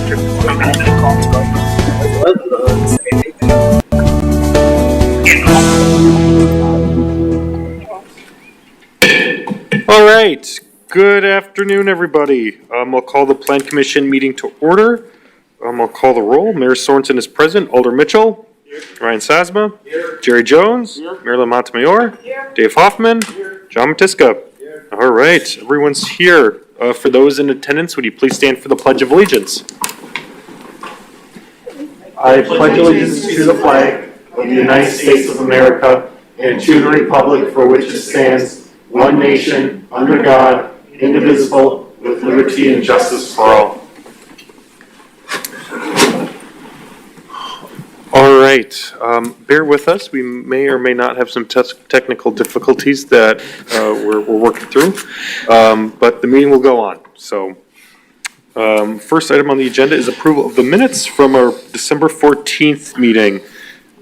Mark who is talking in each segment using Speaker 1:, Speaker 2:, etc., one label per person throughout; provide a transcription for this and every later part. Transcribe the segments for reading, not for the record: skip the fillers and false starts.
Speaker 1: All right. Good afternoon, everybody. We'll call the Plan Commission meeting to order. I'll call the roll. Mayor Sorensen is present. Alder Mitchell. Here. Ryan Sasma. Here. Jerry Jones. Here. Marilyn Montemayor. Here. Dave Hoffman. Here. John Matiska. Here. All right. Everyone's here. For those in attendance, would you please stand for the Pledge of Allegiance? I pledge allegiance to the flag of the United States of America and to the republic for which it stands, one nation, under God, indivisible, with liberty and justice for all. All right. Bear with us. We may or may not have some technical difficulties that we're working through, but the meeting will go on. So, first item on the agenda is approval of the minutes from our December 14th meeting.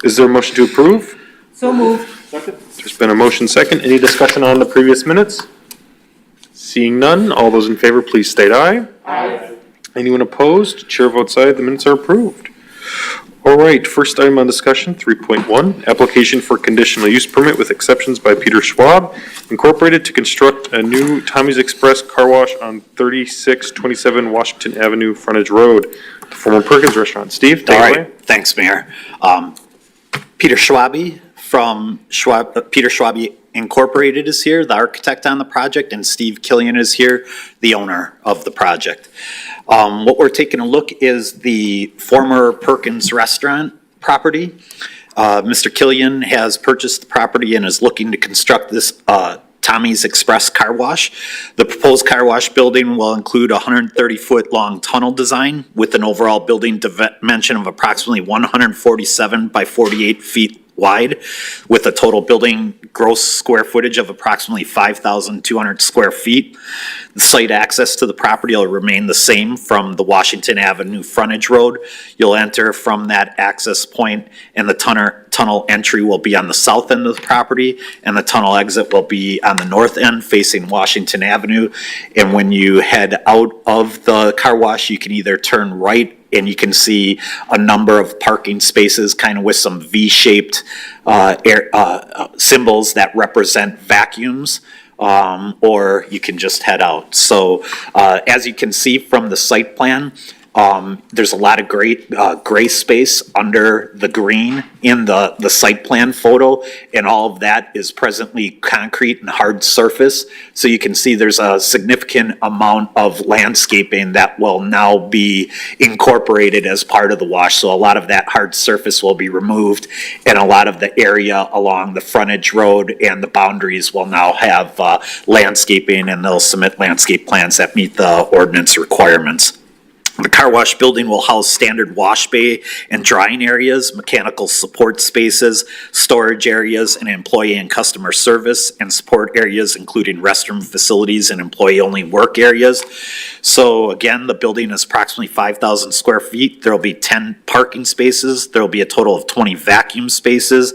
Speaker 1: Is there a motion to approve?
Speaker 2: So moved.
Speaker 1: Second. There's been a motion second. Any discussion on the previous minutes? Seeing none, all those in favor, please state aye.
Speaker 2: Aye.
Speaker 1: Anyone opposed? Chair votes aye. The minutes are approved. All right, first item on discussion, 3.1, application for conditional use permit with exceptions by Peter Schwab, Incorporated, to construct a new Tommy's Express car wash on 3627 Washington Avenue, Frontage Road, the former Perkins restaurant. Steve, take it away.
Speaker 3: Thanks, Mayor. Peter Schwabe from Peter Schwabe Incorporated is here, the architect on the project, and Steve Killian is here, the owner of the project. What we're taking a look is the former Perkins restaurant property. Mr. Killian has purchased the property and is looking to construct this Tommy's Express car wash. The proposed car wash building will include a 130-foot long tunnel design with an overall building dimension of approximately 147 by 48 feet wide, with a total building gross square footage of approximately 5,200 square feet. The site access to the property will remain the same from the Washington Avenue frontage road. You'll enter from that access point, and the tunnel entry will be on the south end of the property, and the tunnel exit will be on the north end facing Washington Avenue. And when you head out of the car wash, you can either turn right, and you can see a number of parking spaces kind of with some V-shaped symbols that represent vacuums, or you can just head out. So as you can see from the site plan, there's a lot of great gray space under the green in the site plan photo, and all of that is presently concrete and hard surface. So you can see there's a significant amount of landscaping that will now be incorporated as part of the wash. So a lot of that hard surface will be removed, and a lot of the area along the frontage road and the boundaries will now have landscaping, and they'll submit landscape plans that meet the ordinance requirements. The car wash building will house standard wash bay and drying areas, mechanical support spaces, storage areas, and employee and customer service and support areas, including restroom facilities and employee-only work areas. So again, the building is approximately 5,000 square feet. There will be 10 parking spaces. There will be a total of 20 vacuum spaces.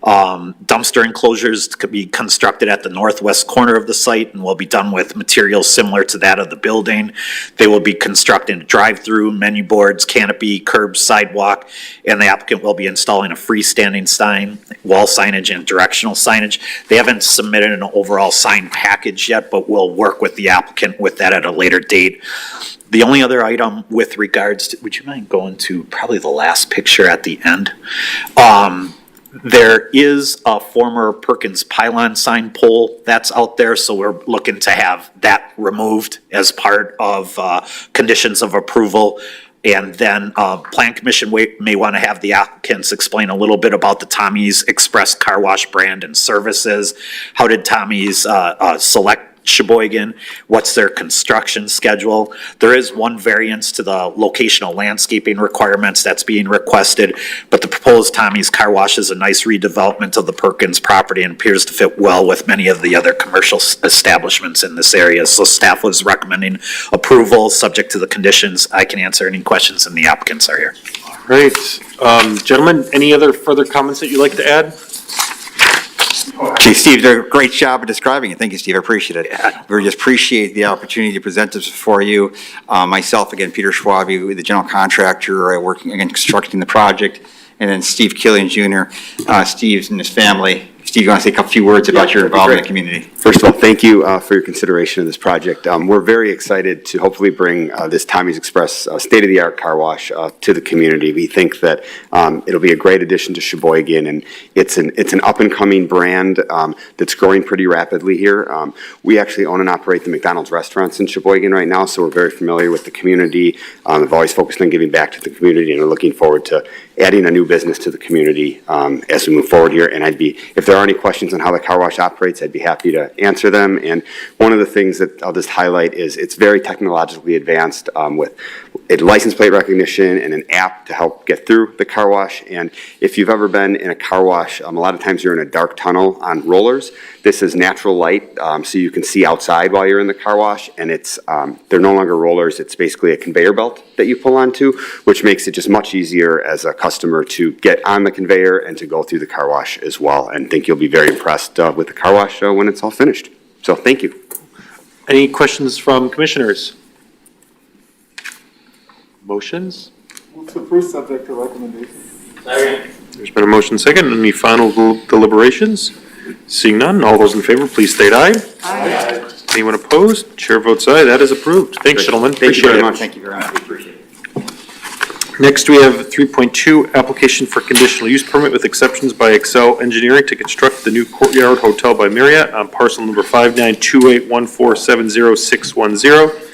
Speaker 3: Dumpster enclosures could be constructed at the northwest corner of the site and will be done with materials similar to that of the building. They will be constructing a drive-through, menu boards, canopy, curb, sidewalk, and the applicant will be installing a freestanding sign, wall signage, and directional signage. They haven't submitted an overall sign package yet, but we'll work with the applicant with that at a later date. The only other item with regards to, would you mind going to probably the last picture at the end? There is a former Perkins pylon sign pole that's out there, so we're looking to have that removed as part of conditions of approval. And then Plan Commission may want to have the applicants explain a little bit about the Tommy's Express car wash brand and services. How did Tommy's select Sheboygan? What's their construction schedule? There is one variance to the locational landscaping requirements that's being requested, but the proposed Tommy's car wash is a nice redevelopment of the Perkins property and appears to fit well with many of the other commercial establishments in this area. So staff was recommending approval subject to the conditions. I can answer any questions, and the applicants are here.
Speaker 1: All right. Gentlemen, any other further comments that you'd like to add?
Speaker 2: Okay, Steve, did a great job of describing it. Thank you, Steve. I appreciate it. We just appreciate the opportunity to present this before you. Myself, again, Peter Schwab, the general contractor, working, again, constructing the project, and then Steve Killian Jr., Steve's and his family. Steve, you want to say a few words about your involvement in the community?
Speaker 4: First of all, thank you for your consideration of this project. We're very excited to hopefully bring this Tommy's Express state-of-the-art car wash to the community. We think that it'll be a great addition to Sheboygan, and it's an up-and-coming brand that's growing pretty rapidly here. We actually own and operate the McDonald's restaurants in Sheboygan right now, so we're very familiar with the community. We've always focused on giving back to the community, and are looking forward to adding a new business to the community as we move forward here. And if there are any questions on how the car wash operates, I'd be happy to answer them. And one of the things that I'll just highlight is it's very technologically advanced with a license plate recognition and an app to help get through the car wash. And if you've ever been in a car wash, a lot of times you're in a dark tunnel on rollers. This is natural light, so you can see outside while you're in the car wash, and they're no longer rollers. It's basically a conveyor belt that you pull onto, which makes it just much easier as a customer to get on the conveyor and to go through the car wash as well. And I think you'll be very impressed with the car wash when it's all finished. So thank you.
Speaker 1: Any questions from commissioners? Motions?
Speaker 5: Move to approve subject to recommendation.
Speaker 1: There's been a motion second. Any final deliberations? Seeing none, all those in favor, please state aye.
Speaker 5: Aye.
Speaker 1: Anyone opposed? Chair votes aye. That is approved. Thanks, gentlemen.
Speaker 4: Thank you very
Speaker 1: Appreciate it.
Speaker 4: much.
Speaker 2: Thank you very much. We appreciate it.
Speaker 1: Next, we have 3.2, application for conditional use permit with exceptions by Excel Engineering to construct the new Courtyard Hotel by Marriott on parcel number 592814706110.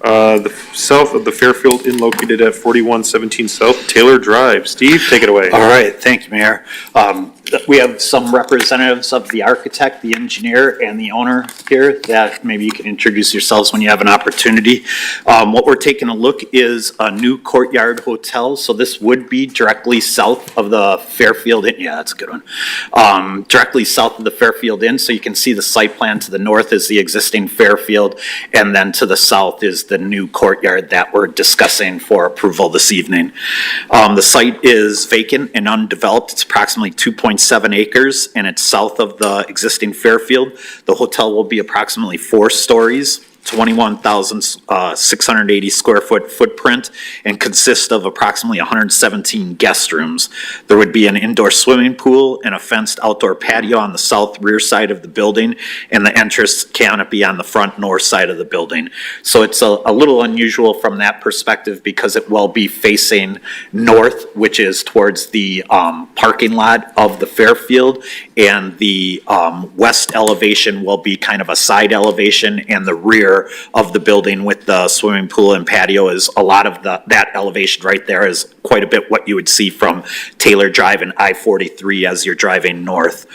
Speaker 1: The south of the Fairfield Inn located at 4117 South Taylor Drive. Steve, take it away.
Speaker 3: All right, thank you, Mayor. We have some representatives of the architect, the engineer, and the owner here that maybe you can introduce yourselves when you have an opportunity. What we're taking a look is a new Courtyard Hotel. So this would be directly south of the Fairfield Inn. Yeah, that's a good one. Directly south of the Fairfield Inn. So you can see the site plan. To the north is the existing Fairfield, and then to the south is the new Courtyard that we're discussing for approval this evening. The site is vacant and undeveloped. It's approximately 2.7 acres, and it's south of the existing Fairfield. The hotel will be approximately 4 stories, 21,680 square foot footprint, and consist of approximately 117 guest rooms. There would be an indoor swimming pool and a fenced outdoor patio on the south rear side of the building, and the entrance canopy on the front north side of the building. So it's a little unusual from that perspective because it will be facing north, which is towards the parking lot of the Fairfield, and the west elevation will be kind of a side elevation, and the rear of the building with the swimming pool and patio is a lot of that elevation right there is quite a bit what you would see from Taylor Drive and I-43 as you're driving north.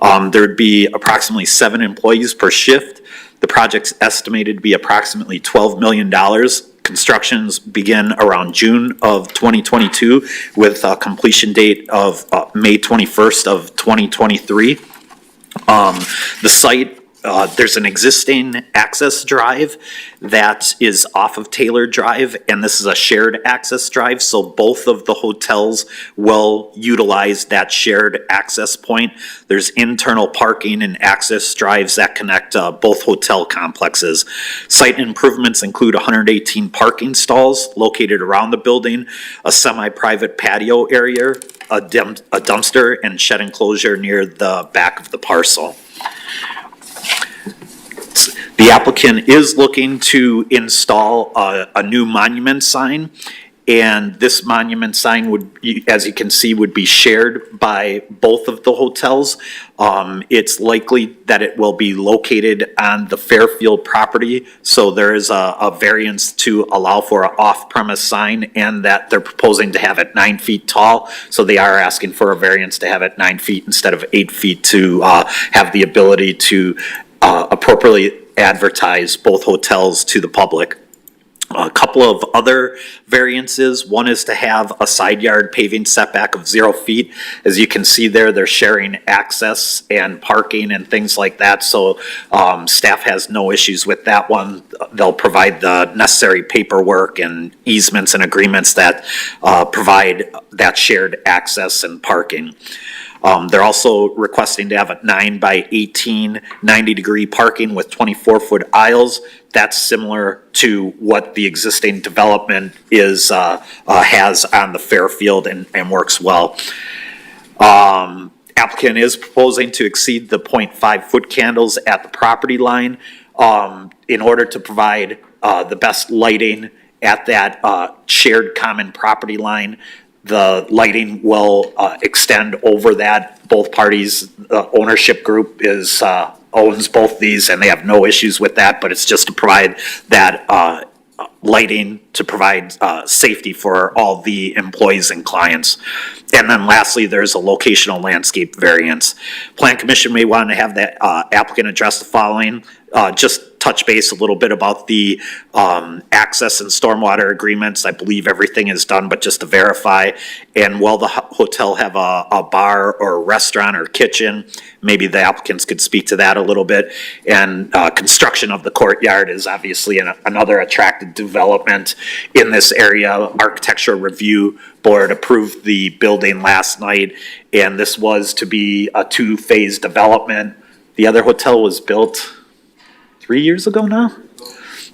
Speaker 3: There'd be approximately 7 employees per shift. The project's estimated to be approximately $12 million. Constructions begin around June of 2022 with a completion date of May 21st of 2023. The site, there's an existing access drive that is off of Taylor Drive, and this is a shared access drive, so both of the hotels will utilize that shared access point. There's internal parking and access drives that connect both hotel complexes. Site improvements include 118 parking stalls located around the building, a semi-private patio area, a dumpster, and shed enclosure near the back of the parcel. The applicant is looking to install a new monument sign, and this monument sign would, as you can see, would be shared by both of the hotels. It's likely that it will be located on the Fairfield property, so there is a variance to allow for an off-premise sign, and that they're proposing to have it 9 feet tall, so they are asking for a variance to have it 9 feet instead of 8 feet to have the ability to appropriately advertise both hotels to the public. A couple of other variances. One is to have a side yard paving setback of 0 feet. As you can see there, they're sharing access and parking and things like that, so staff has no issues with that one. They'll provide the necessary paperwork and easements and agreements that provide that shared access and parking. They're also requesting to have a 9 by 18, 90-degree parking with 24-foot aisles. That's similar to what the existing development is, has on the Fairfield and works well. Applicant is proposing to exceed the 0.5-foot candles at the property line in order to provide the best lighting at that shared common property line. The lighting will extend over that. Both parties, the ownership group owns both these, and they have no issues with that, but it's just to provide that lighting to provide safety for all the employees and clients. And then lastly, there's a locational landscape variance. Plan Commission may want to have the applicant address the following. Just touch base a little bit about the access and stormwater agreements. I believe everything is done, but just to verify. And will the hotel have a bar or a restaurant or kitchen? Maybe the applicants could speak to that a little bit. And construction of the courtyard is obviously another attractive development in this area. Architecture Review Board approved the building last night, and this was to be a 2-phase development. The other hotel was built 3 years ago now,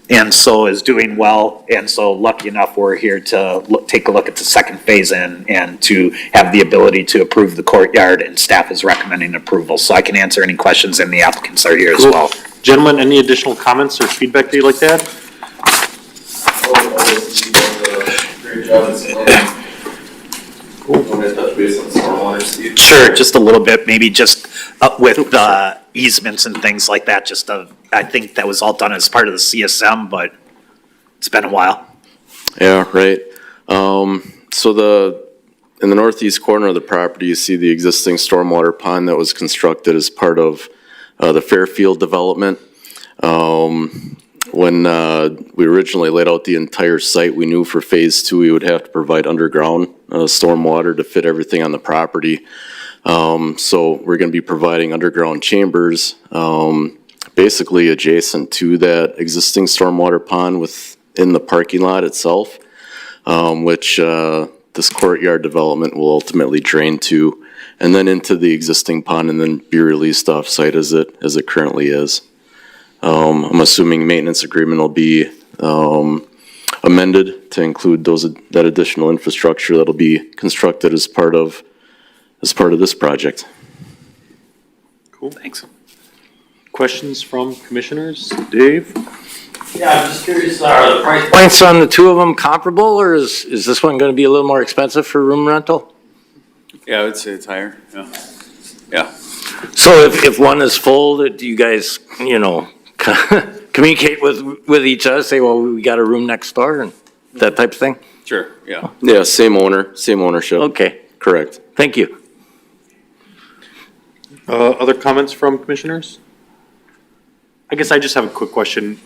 Speaker 3: and so is doing well. And so lucky enough, we're here to take a look at the second phase and to have the ability to approve the courtyard, and staff is recommending approval. So I can answer any questions, and the applicants are here as well.
Speaker 1: Gentlemen, any additional comments or feedback that you'd like to add?
Speaker 5: Great job. Want to touch base on stormwater, Steve?
Speaker 3: Sure, just a little bit, maybe just with the easements and things like that, I think that was all done as part of the CSM, but it's been a while.
Speaker 6: Yeah, right. So in the northeast corner of the property, you see the existing stormwater pond that was constructed as part of the Fairfield development. When we originally laid out the entire site, we knew for phase 2 we would have to provide underground stormwater to fit everything on the property. So we're going to be providing underground chambers basically adjacent to that existing stormwater pond within the parking lot itself, which this courtyard development will ultimately drain to, and then into the existing pond, and then be released off-site as it currently is. I'm assuming maintenance agreement will be amended to include that additional infrastructure that'll be constructed as part of this project.
Speaker 1: Cool. Thanks. Questions from commissioners? Dave?
Speaker 7: Yeah, I'm just curious, are the price points on the two of them comparable, or is this one gonna be a little more expensive for room rental?
Speaker 8: Yeah, I would say it's higher, yeah. Yeah.
Speaker 7: So if one is full, do you guys, communicate with each other, say, well, we got a room next door, and that type of thing?
Speaker 8: Sure, yeah.
Speaker 6: Yeah, same owner, same ownership.
Speaker 7: Okay,
Speaker 6: Correct.
Speaker 7: thank you.
Speaker 1: Other comments from commissioners? I guess I just have a quick question.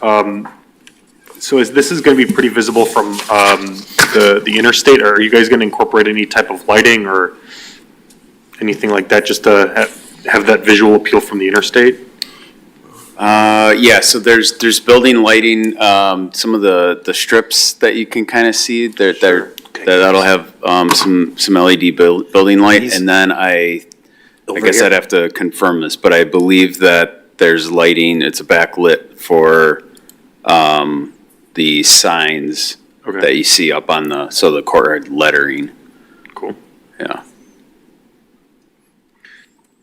Speaker 1: So this is going to be pretty visible from the interstate, or are you guys going to incorporate any type of lighting or anything like that, just to have that visual appeal from the interstate?
Speaker 8: Yeah, so there's building lighting, some of the strips that you can kind of see, that'll have some LED building light, and then I guess I'd have to confirm this, but I believe that there's lighting, it's a backlit for the signs that you see up on the courtyard lettering.
Speaker 1: Cool.
Speaker 8: Yeah.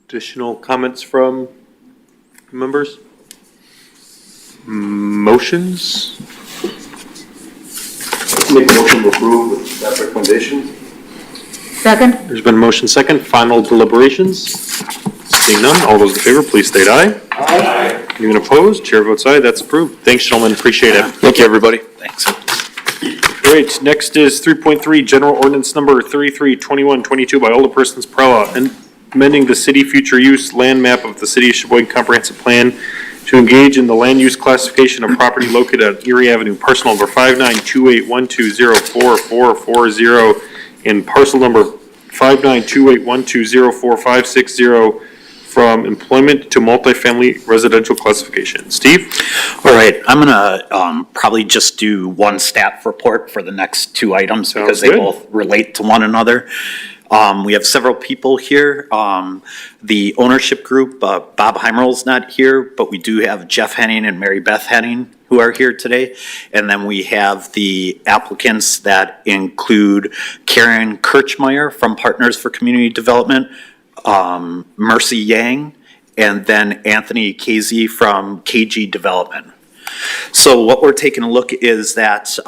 Speaker 1: Additional comments from members? Motions?
Speaker 5: Make a motion to approve with staff recommendations.
Speaker 9: Second?
Speaker 1: There's been a motion second. Final deliberations? Seeing none, all those in favor, please state aye.
Speaker 5: Aye.
Speaker 1: Anyone opposed? Chair votes aye. That's approved. Thanks, gentlemen. Appreciate it.
Speaker 6: Thank you, everybody.
Speaker 3: Thanks.
Speaker 1: Great. Next is 3.3, General Ordinance Number 332122 by Alderpersons Prella, and amending the city future use land map of the City of Sheboygan Comprehensive Plan to engage in the land use classification of property located on Erie Avenue, parcel number 592812044440, and parcel number 592812045560 from employment to multifamily residential classification. Steve?
Speaker 3: All right, I'm gonna probably just do one staff report for the next two items because
Speaker 1: Sounds
Speaker 3: they
Speaker 1: good.
Speaker 3: both relate to one another. We have several people here. The ownership group, Bob Heimerl's not here, but we do have Jeff Henning and Mary Beth Henning who are here today. And then we have the applicants that include Karen Kirchmeyer from Partners for Community Development, Mercy Yang, and then Anthony Casey from KG Development. So what we're taking a look is that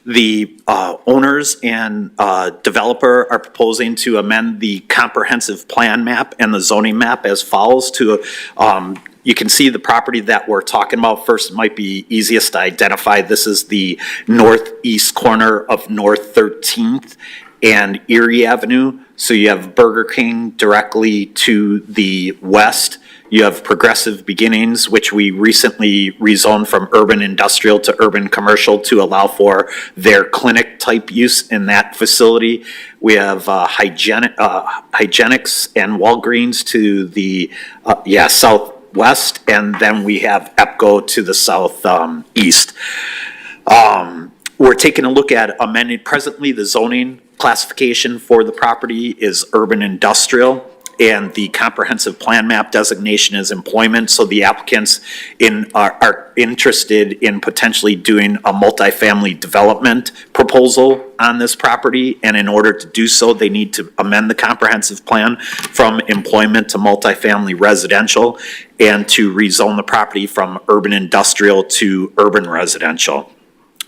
Speaker 3: the owners and developer are proposing to amend the comprehensive plan map and the zoning map as follows to, you can see the property that we're talking about first. It might be easiest to identify. This is the northeast corner of North 13th and Erie Avenue. So you have Burger King directly to the west. You have Progressive Beginnings, which we recently rezoned from urban industrial to urban commercial to allow for their clinic type use in that facility. We have Hygienics and Walgreens to the southwest, and then we have EPCO to the southeast. We're taking a look at amending, presently the zoning classification for the property is urban industrial, and the comprehensive plan map designation is employment. So the applicants are interested in potentially doing a multifamily development proposal on this property. And in order to do so, they need to amend the comprehensive plan from employment to multifamily residential and to rezone the property from urban industrial to urban residential.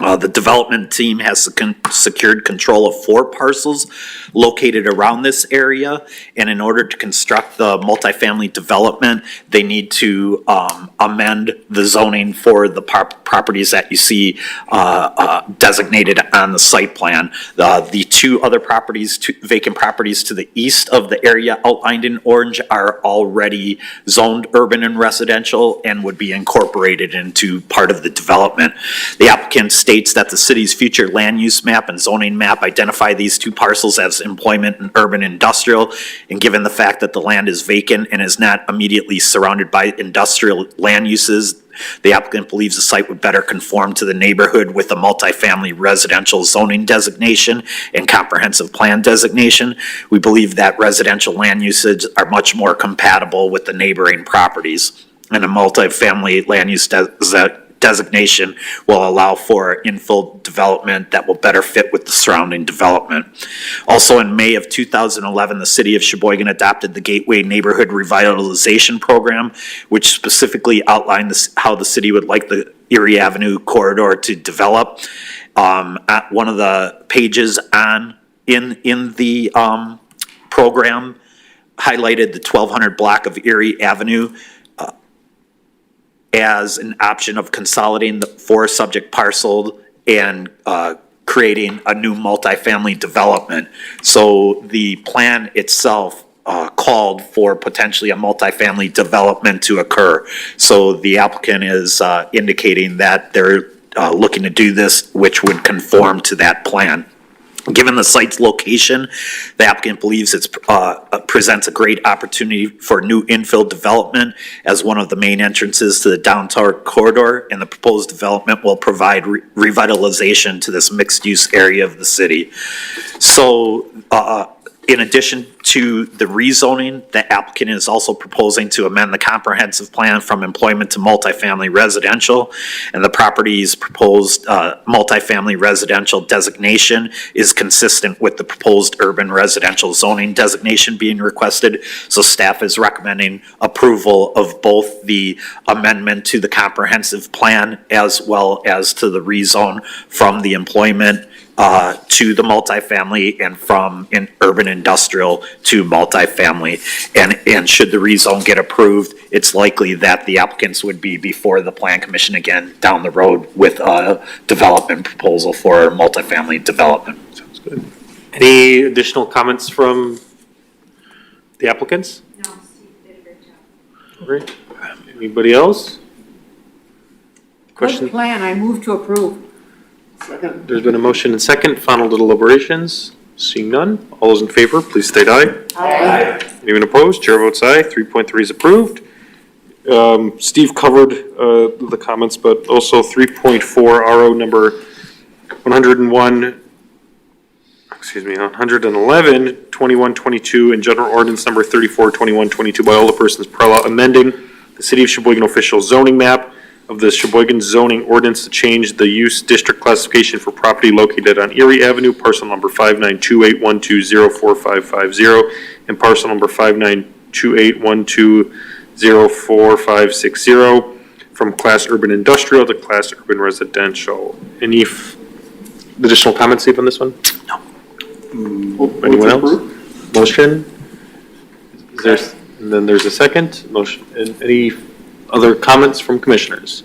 Speaker 3: The development team has secured control of 4 parcels located around this area, and in order to construct the multifamily development, they need to amend the zoning for the properties that you see designated on the site plan. The 2 other properties, 2 vacant properties to the east of the area outlined in orange are already zoned urban and residential and would be incorporated into part of the development. The applicant states that the city's future land use map and zoning map identify these 2 parcels as employment and urban industrial, and given the fact that the land is vacant and is not immediately surrounded by industrial land uses, the applicant believes the site would better conform to the neighborhood with a multifamily residential zoning designation and comprehensive plan designation. We believe that residential land uses are much more compatible with the neighboring properties, and a multifamily land use designation will allow for infill development that will better fit with the surrounding development. Also, in May of 2011, the city of Sheboygan adopted the Gateway Neighborhood Revitalization Program, which specifically outlined how the city would like the Erie Avenue corridor to develop. At one of the pages in the program highlighted the 1200 block of Erie Avenue as an option of consolidating the 4 subject parcels and creating a new multifamily development. So the plan itself called for potentially a multifamily development to occur. So the applicant is indicating that they're looking to do this, which would conform to that plan. Given the site's location, the applicant believes it presents a great opportunity for new infill development as one of the main entrances to the downtown corridor, and the proposed development will provide revitalization to this mixed-use area of the city. So, in addition to the rezoning, the applicant is also proposing to amend the comprehensive plan from employment to multifamily residential, and the property's proposed multifamily residential designation is consistent with the proposed urban residential zoning designation being requested. So staff is recommending approval of both the amendment to the comprehensive plan as well as to the rezone from the employment to the multifamily and from urban industrial to multifamily. And should the rezone get approved, it's likely that the applicants would be before the Plan Commission again down the road with a development proposal for multifamily development.
Speaker 1: Sounds good. Any additional comments from the applicants?
Speaker 9: No, Steve did a great job.
Speaker 1: Great. Anybody else? Question?
Speaker 9: Good plan, I move to approve.
Speaker 1: There's been a motion and second, final deliberations. Seeing none, all those in favor, please state aye.
Speaker 9: Aye.
Speaker 1: Anyone opposed? Chair votes aye. 3.3 is approved. Steve covered the comments, but also 3.4 RO number 101 111, 2122, and general ordinance number 34, 2122 by all the persons per law amending the City of Sheboygan official zoning map of the Sheboygan zoning ordinance to change the use district classification for property located on Erie Avenue, parcel number 59281204550, and parcel number 59281204560, from class urban industrial to class urban residential. Any additional comments, Steve, on this one? No. Anyone else? Motion? Is there, and then there's a second motion, and any other comments from commissioners?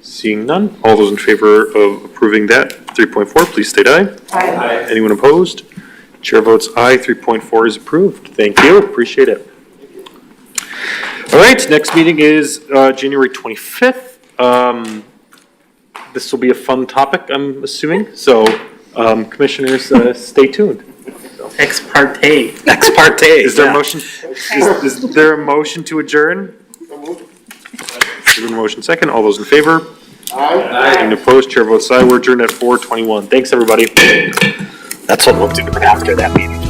Speaker 1: Seeing none, all those in favor of approving that 3.4, please state aye.
Speaker 9: Aye.
Speaker 1: Anyone opposed? Chair votes aye, 3.4 is approved. Thank you, appreciate it. All right, next meeting is January 25th. This will be a fun topic, I'm assuming, so commissioners, stay tuned.
Speaker 10: Ex parte.
Speaker 3: Ex parte.
Speaker 1: Is there a motion, is there a motion to adjourn? There's been a motion second, all those in favor? Aye. Any opposed, chair votes aye, we're adjourned at 4:21. Thanks, everybody.
Speaker 3: That's what we'll do after that meeting.